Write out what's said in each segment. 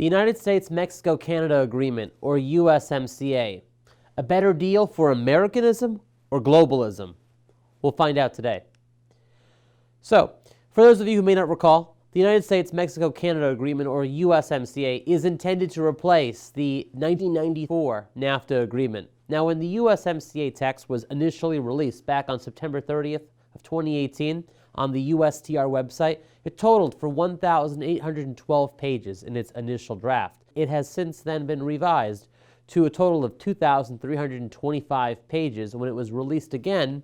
The United States-Mexico-Canada Agreement, or USMCA, a better deal for Americanism or globalism? We'll find out today. So, for those of you who may not recall, the United States-Mexico-Canada Agreement, or USMCA, is intended to replace the 1994 NAFTA agreement. Now, when the USMCA text was initially released back on September 30th of 2018 on the USTR website, it totaled for 1,812 pages in its initial draft. It has since then been revised to a total of 2,325 pages when it was released again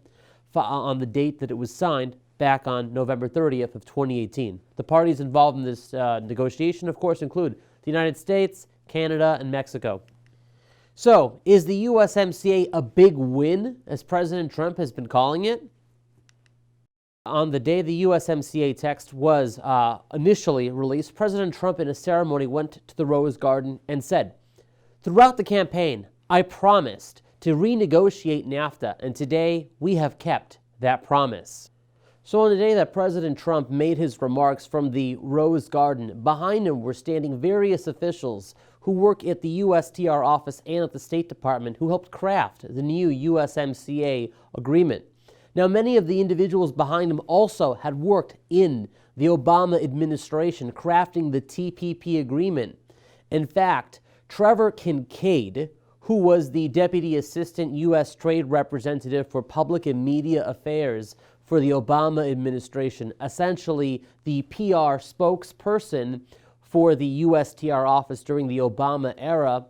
on the date that it was signed back on November 30th of 2018. The parties involved in this negotiation, of course, include the United States, Canada, and Mexico. So, is the USMCA a big win, as President Trump has been calling it? On the day the USMCA text was initially released, President Trump in a ceremony went to the Rose Garden and said, "Throughout the campaign, I promised to renegotiate NAFTA, and today we have kept that promise." So on the day that President Trump made his remarks from the Rose Garden, behind him were standing various officials who work at the USTR office and at the State Department who helped craft the new USMCA agreement. Now, many of the individuals behind him also had worked in the Obama administration crafting the TPP agreement. In fact, Trevor Kincaid, who was the Deputy Assistant U.S. Trade Representative for Public and Media Affairs for the Obama administration, essentially the PR spokesperson for the USTR office during the Obama era,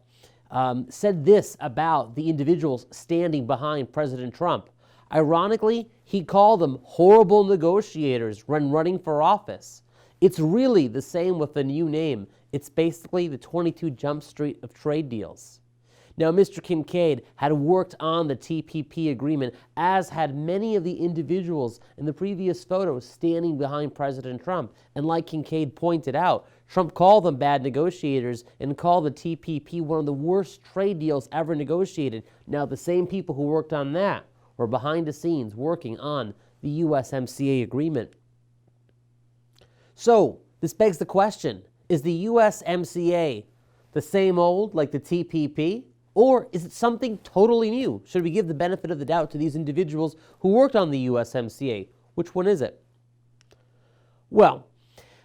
said this about the individuals standing behind President Trump. Ironically, he called them horrible negotiators when running for office. It's really the same with the new name. It's basically the 22 Jump Street of trade deals. Now, Mr. Kincaid had worked on the TPP agreement, as had many of the individuals in the previous photos standing behind President Trump. And like Kincaid pointed out, Trump called them bad negotiators and called the TPP one of the worst trade deals ever negotiated. Now, the same people who worked on that were behind the scenes working on the USMCA agreement. So, this begs the question, is the USMCA the same old like the TPP? Or is it something totally new? Should we give the benefit of the doubt to these individuals who worked on the USMCA? Which one is it? Well,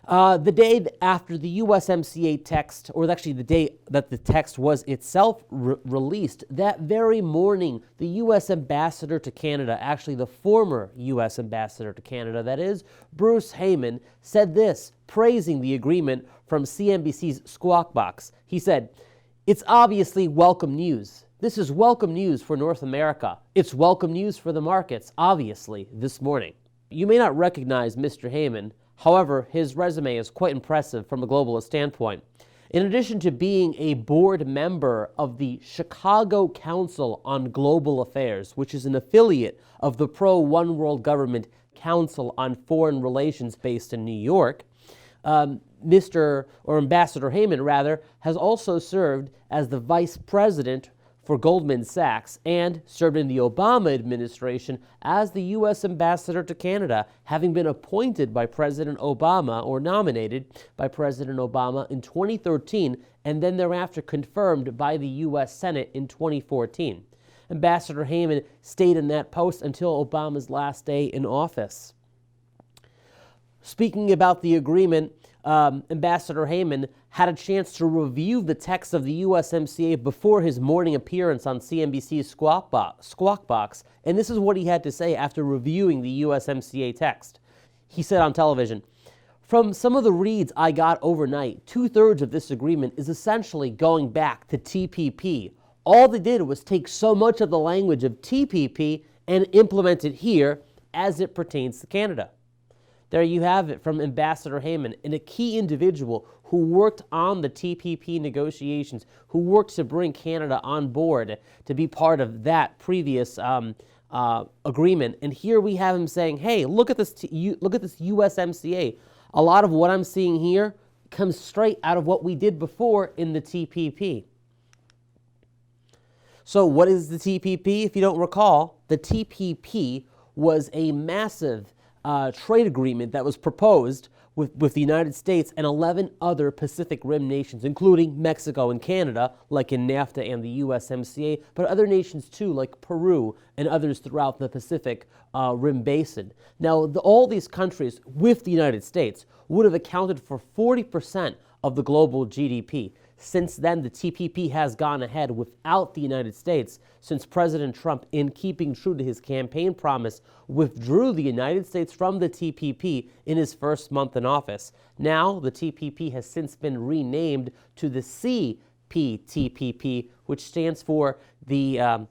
the day after the USMCA text, or actually the day that the text was itself released, that very morning, the U.S. Ambassador to Canada, actually the former U.S. Ambassador to Canada, that is, Bruce Heyman, said this, praising the agreement from CNBC's Squawk Box. He said, "It's obviously welcome news. This is welcome news for North America. It's welcome news for the markets, obviously, this morning." You may not recognize Mr. Heyman. However, his resume is quite impressive from a globalist standpoint. In addition to being a board member of the Chicago Council on Global Affairs, which is an affiliate of the pro-One World Government Council on Foreign Relations based in New York, Ambassador Heyman, has also served as the vice president for Goldman Sachs and served in the Obama administration as the U.S. Ambassador to Canada, having been appointed by President Obama or nominated by President Obama in 2013 and then thereafter confirmed by the U.S. Senate in 2014. Ambassador Heyman stayed in that post until Obama's last day in office. Speaking about the agreement, Ambassador Heyman had a chance to review the text of the USMCA before his morning appearance on CNBC's Squawk Box, and this is what he had to say after reviewing the USMCA text. He said on television, "From some of the reads I got overnight, 2/3 of this agreement is essentially going back to TPP. All they did was take so much of the language of TPP and implement it here as it pertains to Canada." There you have it from Ambassador Heyman, and a key individual who worked on the TPP negotiations, who worked to bring Canada on board to be part of that previous agreement. And here we have him saying, "Hey, look at this USMCA. A lot of what I'm seeing here comes straight out of what we did before in the TPP." So, what is the TPP? If you don't recall, the TPP was a massive trade agreement that was proposed with the United States and 11 other Pacific Rim nations, including Mexico and Canada, like in NAFTA and the USMCA, but other nations too, like Peru and others throughout the Pacific Rim Basin. Now, all these countries, with the United States, would have accounted for 40% of the global GDP. Since then, the TPP has gone ahead without the United States, since President Trump, in keeping true to his campaign promise, withdrew the United States from the TPP in his first month in office. Now, the TPP has since been renamed to the CPTPP, which stands for the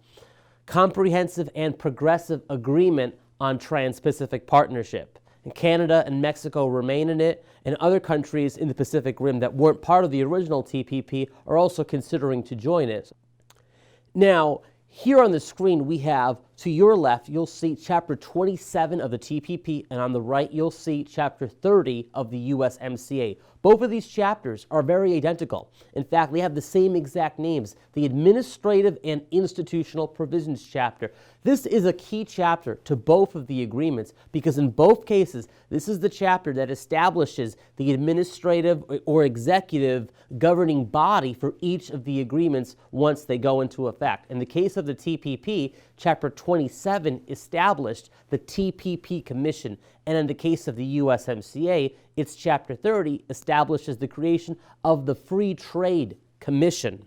Comprehensive and Progressive Agreement on Trans-Pacific Partnership. And Canada and Mexico remain in it, and other countries in the Pacific Rim that weren't part of the original TPP are also considering to join it. Now, here on the screen we have, to your left, you'll see Chapter 27 of the TPP, and on the right you'll see Chapter 30 of the USMCA. Both of these chapters are very identical. In fact, they have the same exact names, the Administrative and Institutional Provisions Chapter. This is a key chapter to both of the agreements because in both cases, this is the chapter that establishes the administrative or executive governing body for each of the agreements once they go into effect. In the case of the TPP, Chapter 27 established the TPP Commission, and in the case of the USMCA, its Chapter 30 establishes the creation of the Free Trade Commission.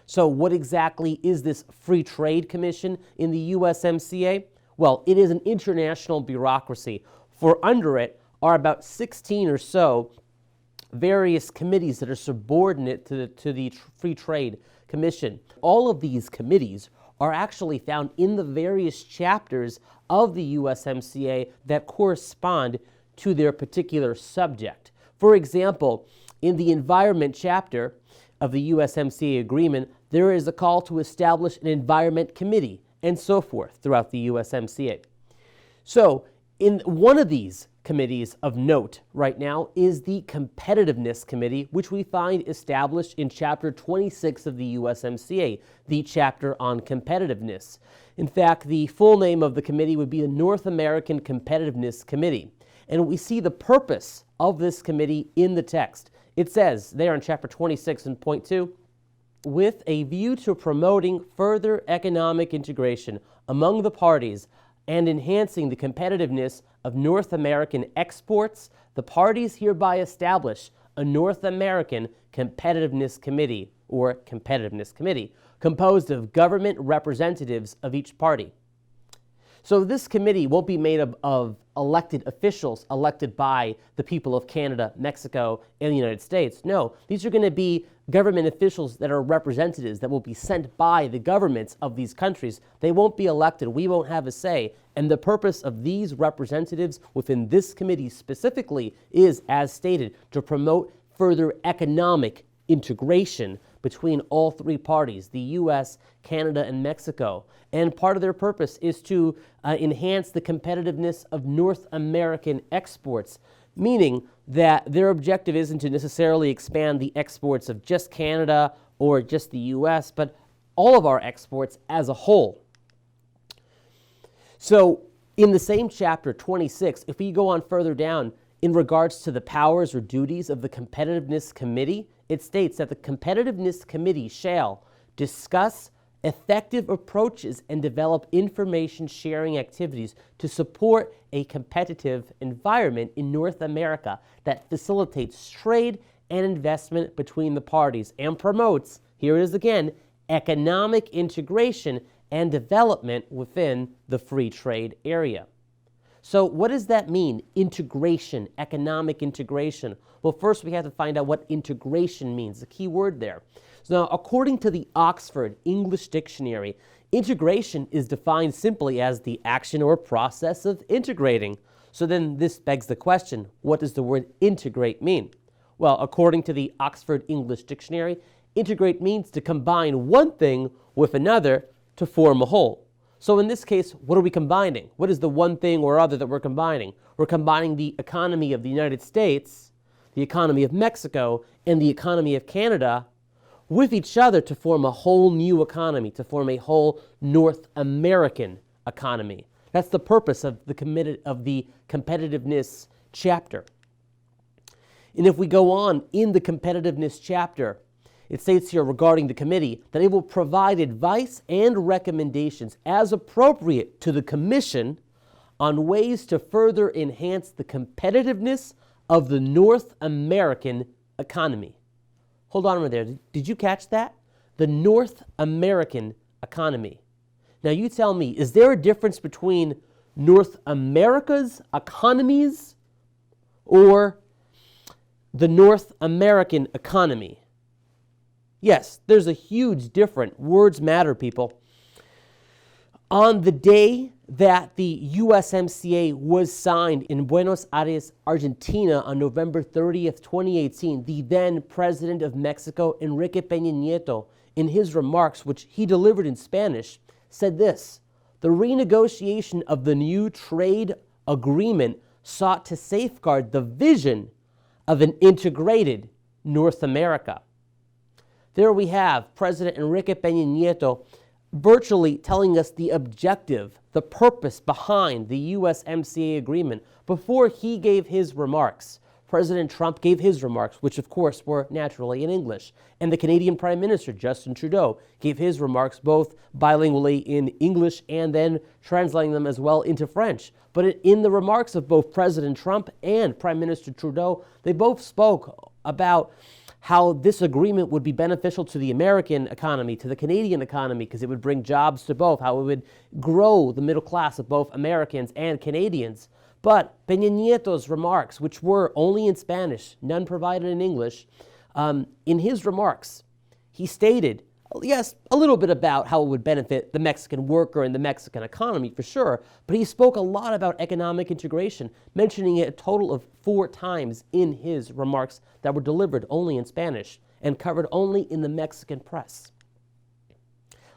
So what exactly is this Free Trade Commission in the USMCA? Well, it is an international bureaucracy. For under it are about 16 or so various committees that are subordinate to the Free Trade Commission. All of these committees are actually found in the various chapters of the USMCA that correspond to their particular subject. For example, in the Environment chapter of the USMCA agreement, there is a call to establish an Environment Committee, and so forth throughout the USMCA. So, in one of these committees of note right now is the Competitiveness Committee, which we find established in Chapter 26 of the USMCA, the chapter on competitiveness. In fact, the full name of the committee would be the North American Competitiveness Committee. And we see the purpose of this committee in the text. It says there in Chapter 26 in point 2, with a view to promoting further economic integration among the parties and enhancing the competitiveness of North American exports, the parties hereby establish a North American Competitiveness Committee, or Competitiveness Committee, composed of government representatives of each party. So this committee won't be made up of elected officials elected by the people of Canada, Mexico, and the United States. No, these are going to be government officials that are representatives that will be sent by the governments of these countries. They won't be elected. We won't have a say. And the purpose of these representatives within this committee specifically is, as stated, to promote further economic integration between all three parties, the U.S., Canada, and Mexico. And part of their purpose is to enhance the competitiveness of North American exports, meaning that their objective isn't to necessarily expand the exports of just Canada or just the U.S., but all of our exports as a whole. So in the same chapter 26, if we go on further down, in regards to the powers or duties of the Competitiveness Committee, it states that the Competitiveness Committee shall discuss effective approaches and develop information sharing activities to support a competitive environment in North America that facilitates trade and investment between the parties and promotes, here it is again, economic integration and development within the free trade area. So what does that mean, integration, economic integration? Well, first we have to find out what integration means, the key word there. So now, according to the Oxford English Dictionary, integration is defined simply as the action or process of integrating. So then this begs the question, what does the word integrate mean? Well, according to the Oxford English Dictionary, integrate means to combine one thing with another to form a whole. So in this case, what are we combining? What is the one thing or other that we're combining? We're combining the economy of the United States, the economy of Mexico, and the economy of Canada with each other to form a whole new economy, to form a whole North American economy. That's the purpose of the competitiveness chapter. And if we go on in the competitiveness chapter, it states here regarding the committee that it will provide advice and recommendations as appropriate to the Commission on ways to further enhance the competitiveness of the North American economy. Hold on a minute there. Did you catch that? The North American economy. Now you tell me, is there a difference between North America's economies or the North American economy? Yes, there's a huge difference. Words matter, people. On the day that the USMCA was signed in Buenos Aires, Argentina on November 30th, 2018, the then President of Mexico, Enrique Peña Nieto, in his remarks, which he delivered in Spanish, said this: the renegotiation of the new trade agreement sought to safeguard the vision of an integrated North America. There we have President Enrique Peña Nieto virtually telling us the objective, the purpose behind the USMCA agreement before he gave his remarks. President Trump gave his remarks, which of course were naturally in English. And the Canadian Prime Minister, Justin Trudeau, gave his remarks both bilingually in English and then translating them as well into French. But in the remarks of both President Trump and Prime Minister Trudeau, they both spoke about how this agreement would be beneficial to the American economy, to the Canadian economy, because it would bring jobs to both, how it would grow the middle class of both Americans and Canadians. But Peña Nieto's remarks, which were only in Spanish, none provided in English, in his remarks, he stated, yes, a little bit about how it would benefit the Mexican worker and the Mexican economy for sure, but he spoke a lot about economic integration, mentioning it a total of 4 times in his remarks that were delivered only in Spanish and covered only in the Mexican press.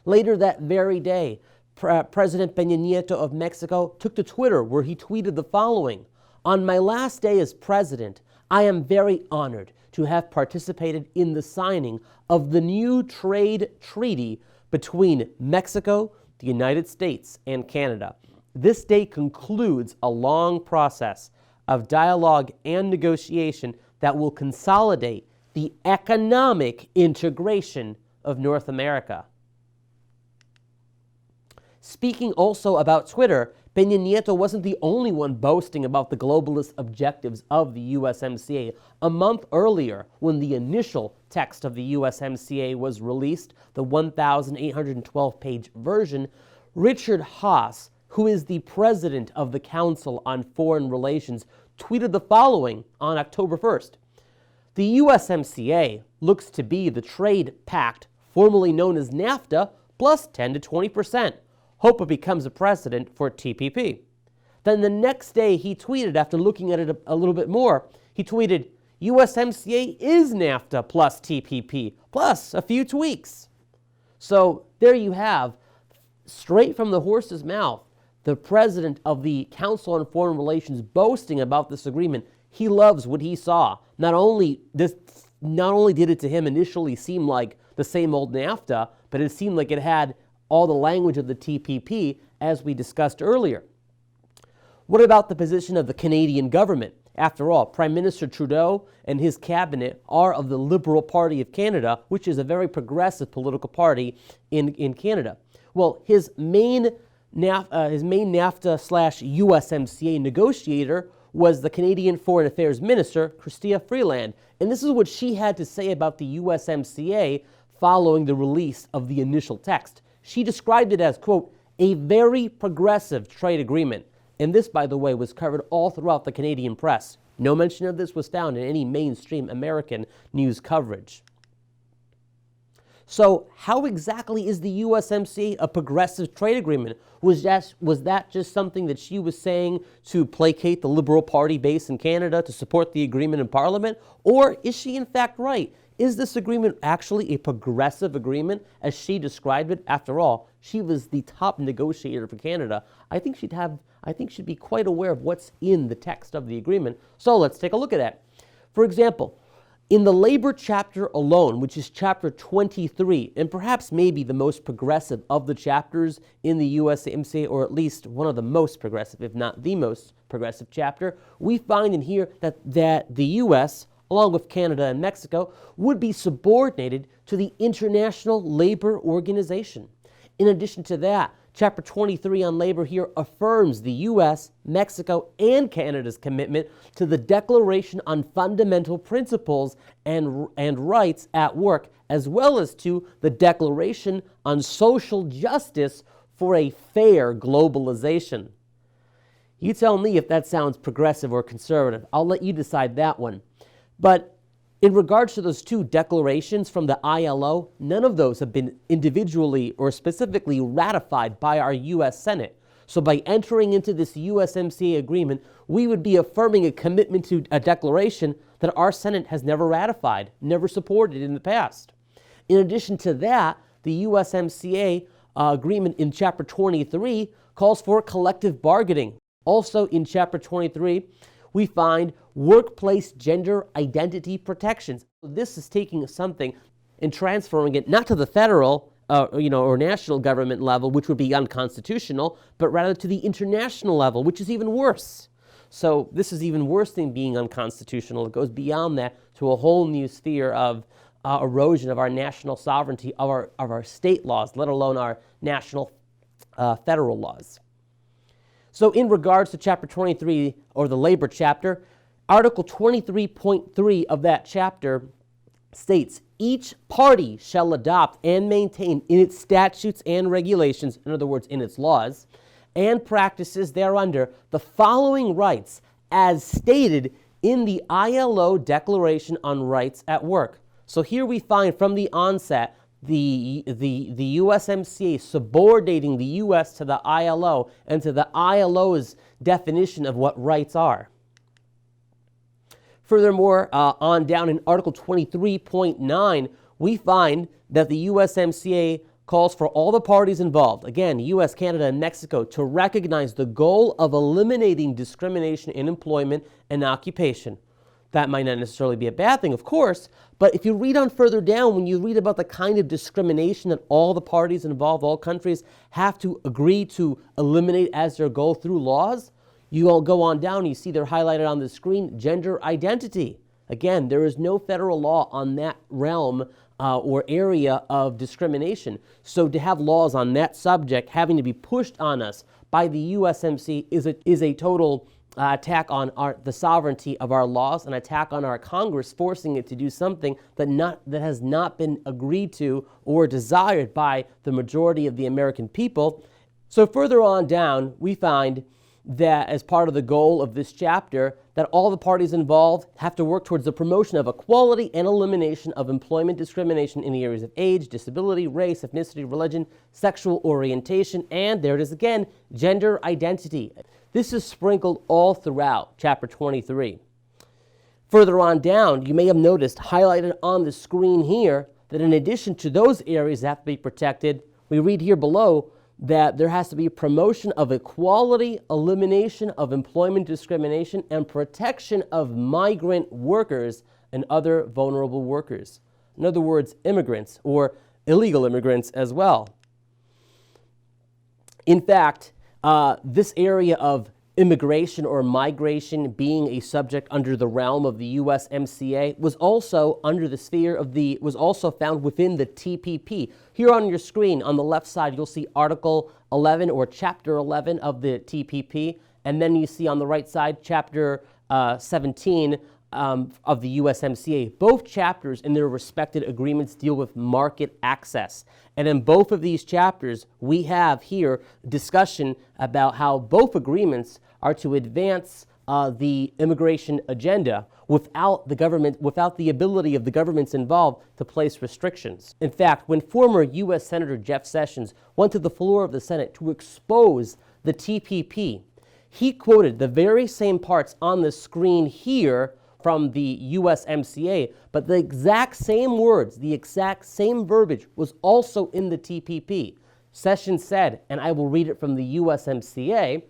Later that very day, President Peña Nieto of Mexico took to Twitter where he tweeted the following: on my last day as president, I am very honored to have participated in the signing of the new trade treaty between Mexico, the United States, and Canada. This day concludes a long process of dialogue and negotiation that will consolidate the economic integration of North America. Speaking also about Twitter, Peña Nieto wasn't the only one boasting about the globalist objectives of the USMCA. A month earlier, when the initial text of the USMCA was released, the 1,812-page version, Richard Haass, who is the president of the Council on Foreign Relations, tweeted the following on October 1st. The USMCA looks to be the trade pact formerly known as NAFTA plus 10 to 20%. Hope it becomes a precedent for TPP. Then the next day he tweeted, after looking at it a little bit more, he tweeted, USMCA is NAFTA plus TPP, plus a few tweaks. So there you have, straight from the horse's mouth, the president of the Council on Foreign Relations boasting about this agreement. He loves what he saw. Not only did it to him initially seem like the same old NAFTA, but it seemed like it had all the language of the TPP, as we discussed earlier. What about the position of the Canadian government? After all, Prime Minister Trudeau and his cabinet are of the Liberal Party of Canada, which is a very progressive political party in Canada. Well, his main NAFTA/USMCA negotiator was the Canadian Foreign Affairs Minister, Chrystia Freeland. And this is what she had to say about the USMCA following the release of the initial text. She described it as, quote, a very progressive trade agreement. And this, by the way, was covered all throughout the Canadian press. No mention of this was found in any mainstream American news coverage. So how exactly is the USMCA a progressive trade agreement? Was that just something that she was saying to placate the Liberal Party base in Canada to support the agreement in Parliament? Or is she in fact right? Is this agreement actually a progressive agreement as she described it? After all, she was the top negotiator for Canada. I think she'd be quite aware of what's in the text of the agreement. So let's take a look at that. For example, in the labor chapter alone, which is chapter 23, and perhaps maybe the most progressive of the chapters in the USMCA, or at least one of the most progressive, if not the most progressive chapter, we find in here that the U.S. along with Canada and Mexico, would be subordinated to the International Labor Organization. In addition to that, Chapter 23 on labor here affirms the U.S., Mexico, and Canada's commitment to the Declaration on Fundamental Principles and Rights at Work, as well as to the Declaration on Social Justice for a Fair Globalization. You tell me if that sounds progressive or conservative. I'll let you decide that one. But in regards to those two declarations from the ILO, none of those have been individually or specifically ratified by our U.S. Senate. So by entering into this USMCA agreement, we would be affirming a commitment to a declaration that our Senate has never ratified, never supported in the past. In addition to that, the USMCA agreement in Chapter 23 calls for collective bargaining. Also in Chapter 23, we find workplace gender identity protections. This is taking something and transferring it not to the federal or national government level, which would be unconstitutional, but rather to the international level, which is even worse. So this is even worse than being unconstitutional. It goes beyond that to a whole new sphere of erosion of our national sovereignty, of our state laws, let alone our national federal laws. So in regards to Chapter 23, or the labor chapter, Article 23.3 of that chapter states, each party shall adopt and maintain in its statutes and regulations, in other words, in its laws, and practices thereunder, the following rights as stated in the ILO Declaration on Rights at Work. So here we find from the onset the USMCA subordinating the U.S. to the ILO and to the ILO's definition of what rights are. Furthermore, on down in Article 23.9, we find that the USMCA calls for all the parties involved, again, U.S., Canada, and Mexico, to recognize the goal of eliminating discrimination in employment and occupation. That might not necessarily be a bad thing, of course, but if you read on further down, when you read about the kind of discrimination that all the parties involved, all countries, have to agree to eliminate as their goal through laws, you all go on down, you see they're highlighted on the screen, gender identity. Again, there is no federal law on that realm or area of discrimination. So to have laws on that subject having to be pushed on us by the USMCA is a total attack on the sovereignty of our laws, an attack on our Congress, forcing it to do something that has not been agreed to or desired by the majority of the American people. So further on down, we find that as part of the goal of this chapter, that all the parties involved have to work towards the promotion of equality and elimination of employment discrimination in the areas of age, disability, race, ethnicity, religion, sexual orientation, and there it is again, gender identity. This is sprinkled all throughout Chapter 23. Further on down, you may have noticed highlighted on the screen here that in addition to those areas that have to be protected, we read here below that there has to be promotion of equality, elimination of employment discrimination, and protection of migrant workers and other vulnerable workers. In other words, immigrants or illegal immigrants as well. In fact, this area of immigration or migration being a subject under the realm of the USMCA was also under the sphere of was also found within the TPP. Here on your screen on the left side you'll see Article 11 or Chapter 11 of the TPP, and then you see on the right side Chapter 17 of the USMCA. Both chapters in their respective agreements deal with market access. And in both of these chapters, we have here discussion about how both agreements are to advance the immigration agenda without the ability of the governments involved to place restrictions. In fact, when former U.S. Senator Jeff Sessions went to the floor of the Senate to expose the TPP, he quoted the very same parts on the screen here from the USMCA, but the exact same words, the exact same verbiage was also in the TPP. Sessions said, and I will read it from the USMCA,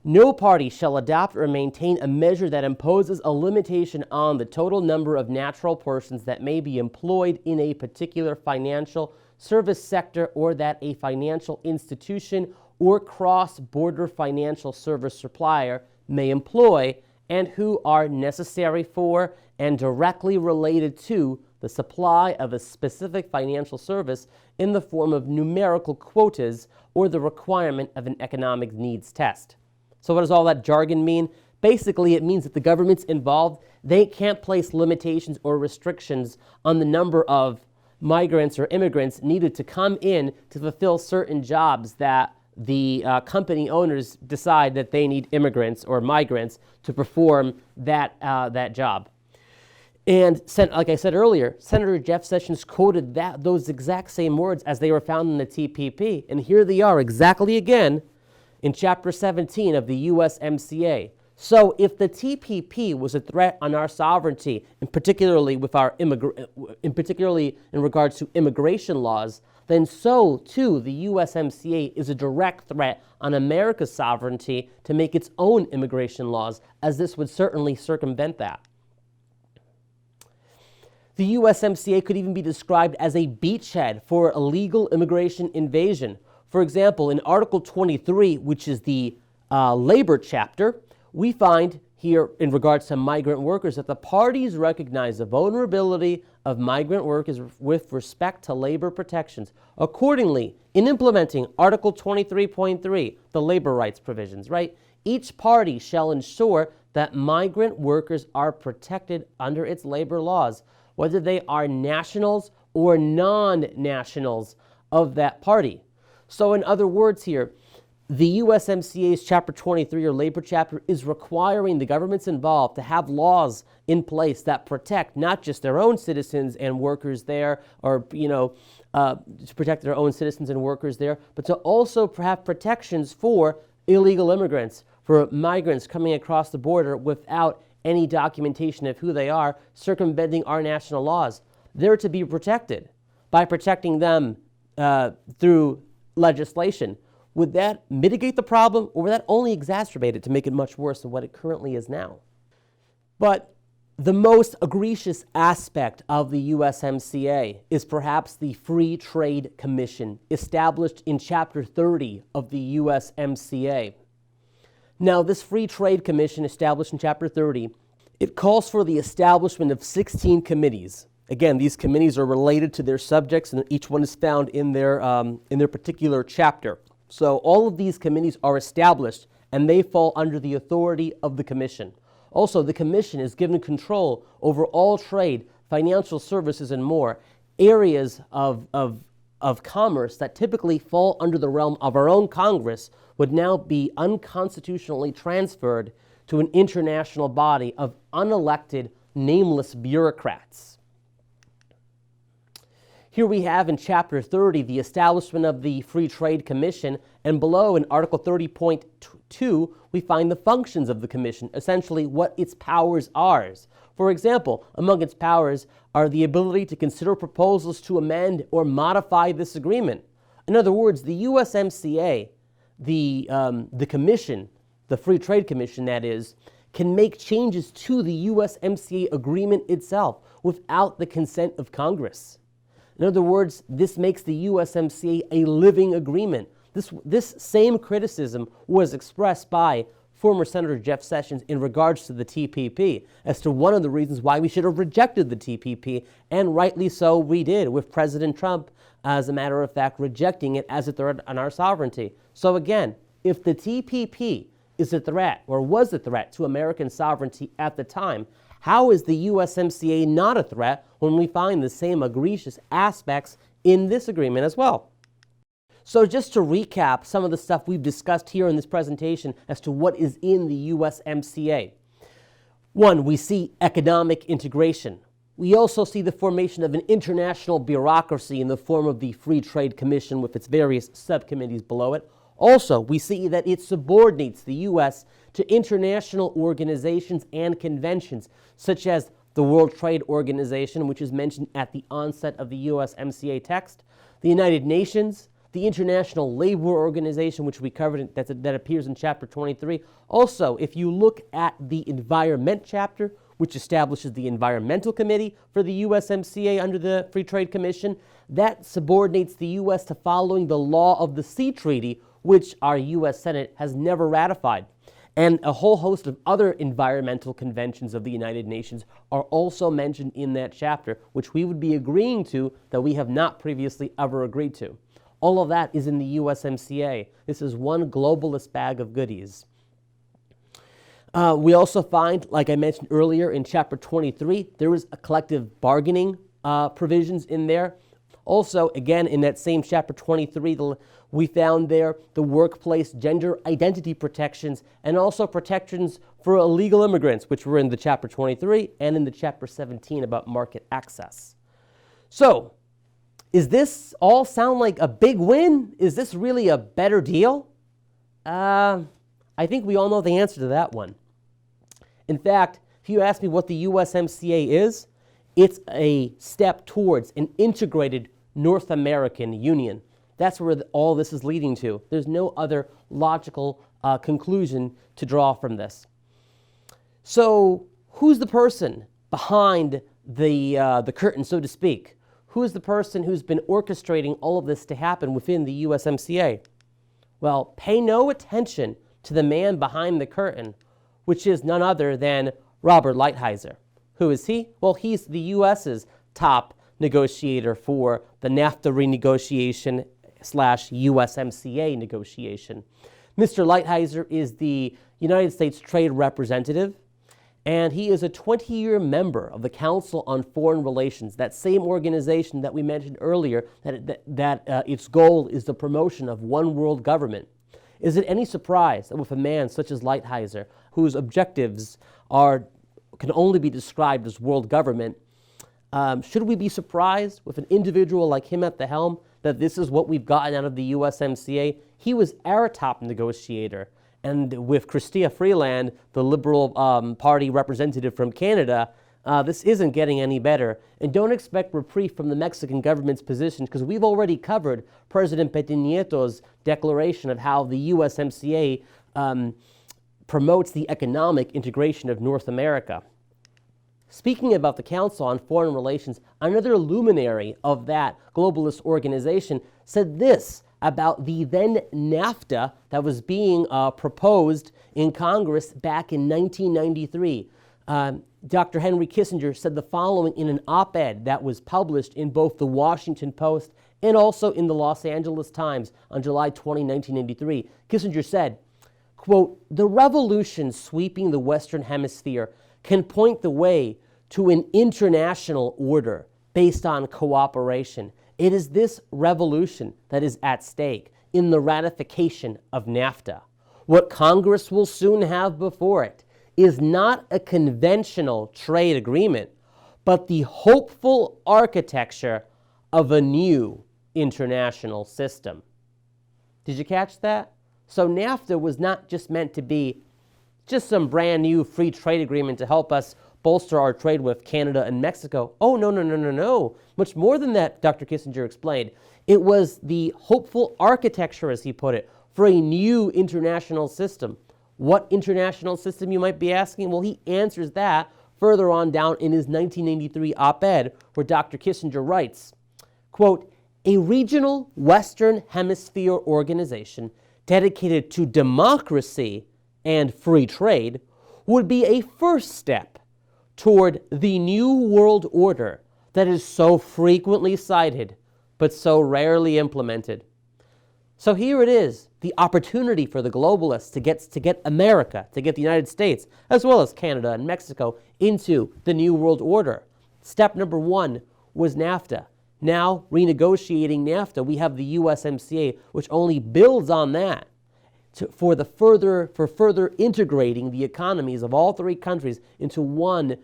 "No party shall adopt or maintain a measure that imposes a limitation on the total number of natural persons that may be employed in a particular financial service sector, or that a financial institution or cross-border financial service supplier may employ, and who are necessary for and directly related to the supply of a specific financial service in the form of numerical quotas or the requirement of an economic needs test. So what does all that jargon mean? Basically, it means that the governments involved, they can't place limitations or restrictions on the number of migrants or immigrants needed to come in to fulfill certain jobs that the company owners decide that they need immigrants or migrants to perform that job. And like I said earlier, Senator Jeff Sessions quoted those exact same words as they were found in the TPP. And here they are exactly again in Chapter 17 of the USMCA. So if the TPP was a threat on our sovereignty, and particularly in regards to immigration laws, then so too the USMCA is a direct threat on America's sovereignty to make its own immigration laws, as this would certainly circumvent that. The USMCA could even be described as a beachhead for illegal immigration invasion. For example, in Article 23, which is the labor chapter, we find here in regards to migrant workers that the parties recognize the vulnerability of migrant workers with respect to labor protections. Accordingly, in implementing Article 23.3, the labor rights provisions, right, each party shall ensure that migrant workers are protected under its labor laws, whether they are nationals or non-nationals of that party. So in other words here, the USMCA's Chapter 23 or labor chapter is requiring the governments involved to have laws in place that protect not just their own citizens and workers there, or to protect their own citizens and workers there, but to also have protections for illegal immigrants, for migrants coming across the border without any documentation of who they are, circumventing our national laws. They're to be protected by protecting them through legislation. Would that mitigate the problem, or would that only exacerbate it to make it much worse than what it currently is now? But the most egregious aspect of the USMCA is perhaps the Free Trade Commission, established in Chapter 30 of the USMCA. Now, this Free Trade Commission, established in Chapter 30, it calls for the establishment of 16 committees. Again, these committees are related to their subjects, and each one is found in their particular chapter. So all of these committees are established, and they fall under the authority of the Commission. Also, the Commission is given control over all trade, financial services, and more, areas of commerce that typically fall under the realm of our own Congress would now be unconstitutionally transferred to an international body of unelected, nameless bureaucrats. Here we have in Chapter 30 the establishment of the Free Trade Commission, and below in Article 30.2 we find the functions of the Commission, essentially what its powers are. For example, among its powers are the ability to consider proposals to amend or modify this agreement. In other words, the USMCA, the Commission, the Free Trade Commission that is, can make changes to the USMCA agreement itself without the consent of Congress. In other words, this makes the USMCA a living agreement. This same criticism was expressed by former Senator Jeff Sessions in regards to the TPP as to one of the reasons why we should have rejected the TPP, and rightly so we did, with President Trump, as a matter of fact, rejecting it as a threat on our sovereignty. So again, if the TPP is a threat, or was a threat to American sovereignty at the time, how is the USMCA not a threat when we find the same egregious aspects in this agreement as well? So just to recap some of the stuff we've discussed here in this presentation as to what is in the USMCA. One, we see economic integration. We also see the formation of an international bureaucracy in the form of the Free Trade Commission with its various subcommittees below it. Also, we see that it subordinates the U.S. to international organizations and conventions, such as the World Trade Organization, which is mentioned at the onset of the USMCA text, the United Nations, the International Labor Organization, which we covered, that appears in Chapter 23. Also, if you look at the Environment chapter, which establishes the Environmental Committee for the USMCA under the Free Trade Commission, that subordinates the U.S. to following the Law of the Sea Treaty, which our U.S. Senate has never ratified. And a whole host of other environmental conventions of the United Nations are also mentioned in that chapter, which we would be agreeing to that we have not previously ever agreed to. All of that is in the USMCA. This is one globalist bag of goodies. We also find, like I mentioned earlier in Chapter 23, there is a collective bargaining provisions in there. Also, again, in that same Chapter 23, we found there the workplace gender identity protections and also protections for illegal immigrants, which were in the Chapter 23 and in the Chapter 17 about market access. So, is this all sound like a big win? Is this really a better deal? I think we all know the answer to that one. In fact, if you ask me what the USMCA is, it's a step towards an integrated North American Union. That's where all this is leading to. There's no other logical conclusion to draw from this. So, who's the person behind the curtain, so to speak? Who's the person who's been orchestrating all of this to happen within the USMCA? Well, pay no attention to the man behind the curtain, which is none other than Robert Lighthizer. Who is he? Well, he's the U.S.'s top negotiator for the NAFTA renegotiation / USMCA negotiation. Mr. Lighthizer is the United States Trade Representative, and he is a 20-year member of the Council on Foreign Relations, that same organization that we mentioned earlier, that its goal is the promotion of one world government. Is it any surprise that with a man such as Lighthizer, whose objectives can only be described as world government, should we be surprised with an individual like him at the helm that this is what we've gotten out of the USMCA? He was our top negotiator. And with Chrystia Freeland, the Liberal Party representative from Canada, this isn't getting any better. And don't expect reprieve from the Mexican government's position, because we've already covered President Peña Nieto's declaration of how the USMCA promotes the economic integration of North America. Speaking about the Council on Foreign Relations, another luminary of that globalist organization said this about the then NAFTA that was being proposed in Congress back in 1993. Dr. Henry Kissinger said the following in an op-ed that was published in both the Washington Post and also in the Los Angeles Times on July 20, 1993. Kissinger said, quote, "The revolution sweeping the Western Hemisphere can point the way to an international order based on cooperation. It is this revolution that is at stake in the ratification of NAFTA. What Congress will soon have before it is not a conventional trade agreement, but the hopeful architecture of a new international system." Did you catch that? So NAFTA was not just meant to be just some brand new free trade agreement to help us bolster our trade with Canada and Mexico. Oh, no. Much more than that, Dr. Kissinger explained. It was the hopeful architecture, as he put it, for a new international system. What international system, you might be asking? Well, he answers that further on down in his 1993 op-ed, where Dr. Kissinger writes, quote, "A regional Western Hemisphere organization dedicated to democracy and free trade would be a first step toward the new world order that is so frequently cited but so rarely implemented." So here it is, the opportunity for the globalists to get America, to get the United States, as well as Canada and Mexico, into the new world order. Step number one was NAFTA. Now, renegotiating NAFTA, we have the USMCA, which only builds on that for further integrating the economies of all three countries into one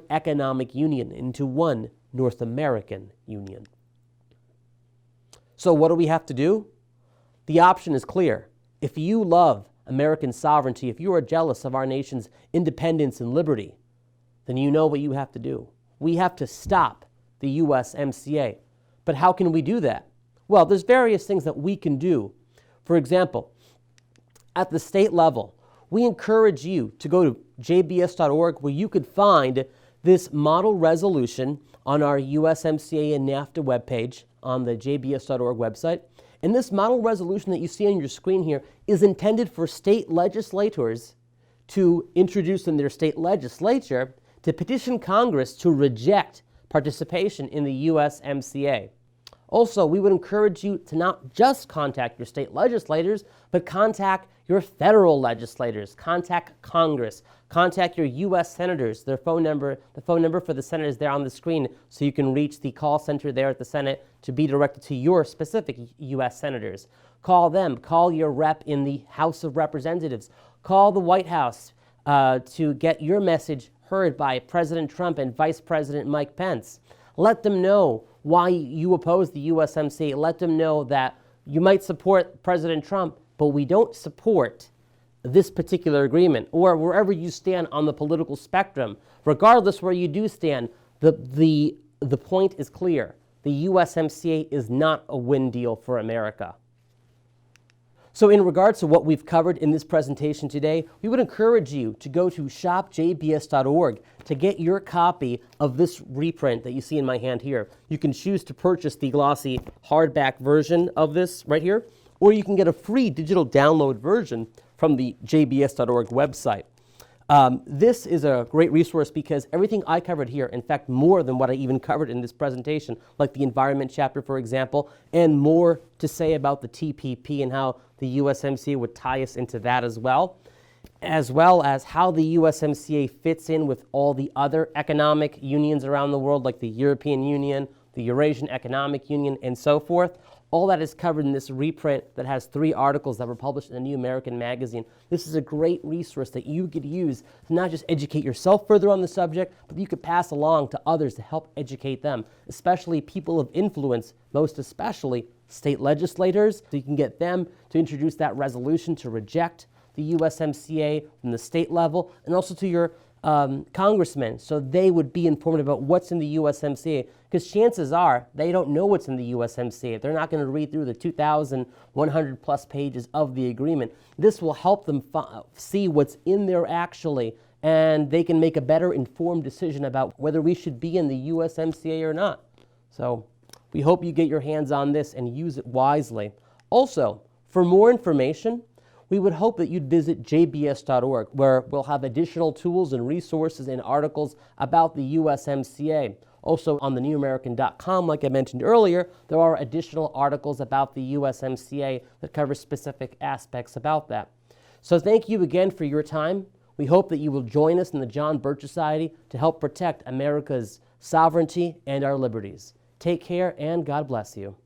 economic union, into one North American Union. So what do we have to do? The option is clear. If you love American sovereignty, if you are jealous of our nation's independence and liberty, then you know what you have to do. We have to stop the USMCA. But how can we do that? Well, there's various things that we can do. For example, at the state level, we encourage you to go to jbs.org, where you could find this model resolution on our USMCA and NAFTA webpage on the jbs.org website. And this model resolution that you see on your screen here is intended for state legislators to introduce in their state legislature to petition Congress to reject participation in the USMCA. Also, we would encourage you to not just contact your state legislators, but contact your federal legislators, contact Congress, contact your U.S. senators. The phone number for the senators there on the screen, so you can reach the call center there at the Senate to be directed to your specific U.S. senators. Call them, call your rep in the House of Representatives, call the White House to get your message heard by President Trump and Vice President Mike Pence. Let them know why you oppose the USMCA. Let them know that you might support President Trump, but we don't support this particular agreement, or wherever you stand on the political spectrum. Regardless where you do stand, the point is clear. The USMCA is not a win deal for America. So in regards to what we've covered in this presentation today, we would encourage you to go to shopjbs.org to get your copy of this reprint that you see in my hand here. You can choose to purchase the glossy hardback version of this right here, or you can get a free digital download version from the jbs.org website. This is a great resource because everything I covered here, in fact, more than what I even covered in this presentation, like the environment chapter, for example, and more to say about the TPP and how the USMCA would tie us into that as well as how the USMCA fits in with all the other economic unions around the world, like the European Union, the Eurasian Economic Union, and so forth. All that is covered in this reprint that has 3 articles that were published in the New American Magazine. This is a great resource that you could use to not just educate yourself further on the subject, but you could pass along to others to help educate them, especially people of influence, most especially state legislators, so you can get them to introduce that resolution to reject the USMCA from the state level, and also to your congressmen, so they would be informed about what's in the USMCA, because chances are they don't know what's in the USMCA. They're not going to read through the 2,100 plus pages of the agreement. This will help them see what's in there actually, and they can make a better informed decision about whether we should be in the USMCA or not. So we hope you get your hands on this and use it wisely. Also, for more information, we would hope that you'd visit jbs.org, where we'll have additional tools and resources and articles about the USMCA. Also on the newamerican.com, like I mentioned earlier, there are additional articles about the USMCA that cover specific aspects about that. So thank you again for your time. We hope that you will join us in the John Birch Society to help protect America's sovereignty and our liberties. Take care, and God bless you.